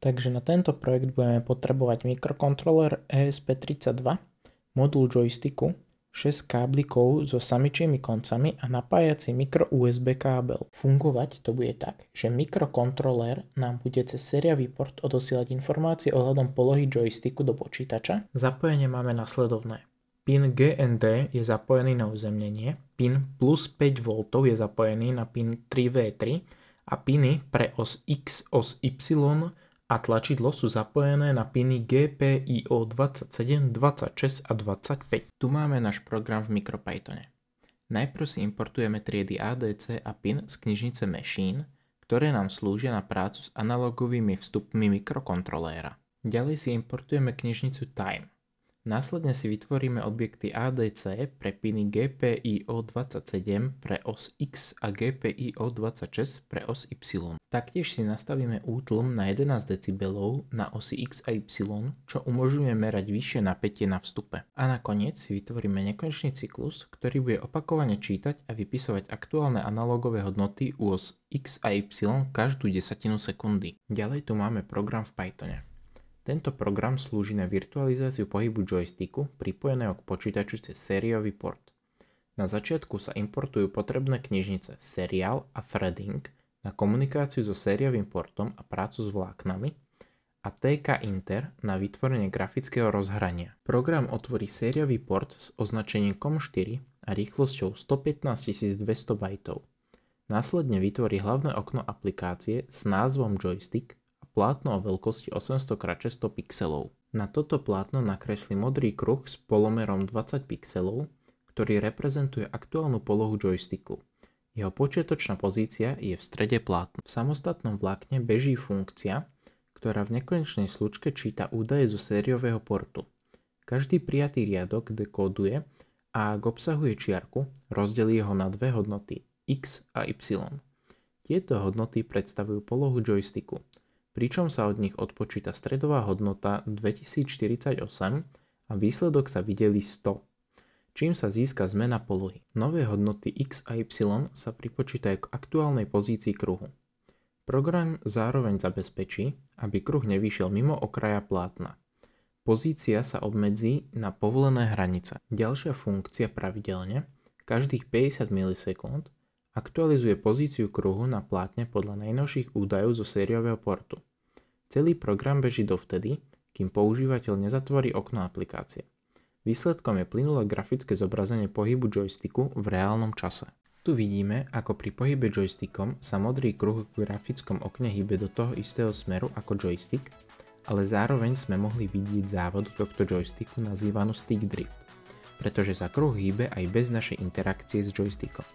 Takže na tento projekt budeme potrebovať mikrokontroler ESP32, modul joysticku, 6 káblikov so samičími koncami a napájací mikro USB kábel. Fungovať to bude tak, že mikrokontroler nám bude cez sériový port odosielať informácie ohľadom polohy joysticku do počítača. Zapojenie máme nasledovné. Pin GND je zapojený na uzemnenie, pin plus 5 V je zapojený na pin 3V3 a piny pre os X, os Y a tlačidlo sú zapojené na piny GPIO 27, 26 a 25. Tu máme náš program v MicroPythone. Najprv si importujeme triedy ADC a pin z knižnice Machine, ktoré nám slúžia na prácu s analogovými vstupmi mikrokontroléra. Ďalej si importujeme knižnicu Time. Následne si vytvoríme objekty ADC pre piny GPIO 27 pre os X a GPIO 26 pre os Y. Taktiež si nastavíme útlm na 11 dB na osi X a Y, čo umožňuje merať vyššie napätie na vstupe. A nakoniec si vytvoríme nekonečný cyklus, ktorý bude opakovane čítať a vypisovať aktuálne analogové hodnoty u os X a Y každú desatinu sekundy. Ďalej tu máme program v Pythone. Tento program slúži na virtualizáciu pohybu joysticku pripojeného k počítaču cez sériový port. Na začiatku sa importujú potrebné knižnice Serial a Threading na komunikáciu so sériovým portom a prácu s vláknami a TK Inter na vytvorenie grafického rozhrania. Program otvorí sériový port s označením COM4 a rýchlosťou 115 200 bajtov. Následne vytvorí hlavné okno aplikácie s názvom Joystick plátno o veľkosti 800x600 pixelov. Na toto plátno nakreslí modrý kruh s polomerom 20 pixelov, ktorý reprezentuje aktuálnu polohu joysticku. Jeho počiatočná pozícia je v strede plátna. V samostatnom vlákne beží funkcia, ktorá v nekonečnej slučke číta údaje zo sériového portu. Každý prijatý riadok dekóduje a ak obsahuje čiarku, rozdelí ho na dve hodnoty X a Y. Tieto hodnoty predstavujú polohu joysticku, pričom sa od nich odpočíta stredová hodnota 2048 a výsledok sa videli 100, čím sa získa zmena polohy. Nové hodnoty X a Y sa pripočítajú k aktuálnej pozícii kruhu. Program zároveň zabezpečí, aby kruh nevyšiel mimo okraja plátna. Pozícia sa obmedzí na povolené hranice. Ďalšia funkcia pravidelne, každých 50 milisekúnd, aktualizuje pozíciu kruhu na plátne podľa najnovších údajov zo sériového portu. Celý program beží dovtedy, kým používateľ nezatvorí okno aplikácie. Výsledkom je plynulé grafické zobrazenie pohybu joysticku v reálnom čase. Tu vidíme, ako pri pohybe joystickom sa modrý kruh v grafickom okne hýbe do toho istého smeru ako joystick, ale zároveň sme mohli vidieť závod tohto joysticku nazývanú stick drift, pretože sa kruh hýbe aj bez našej interakcie s joystickom.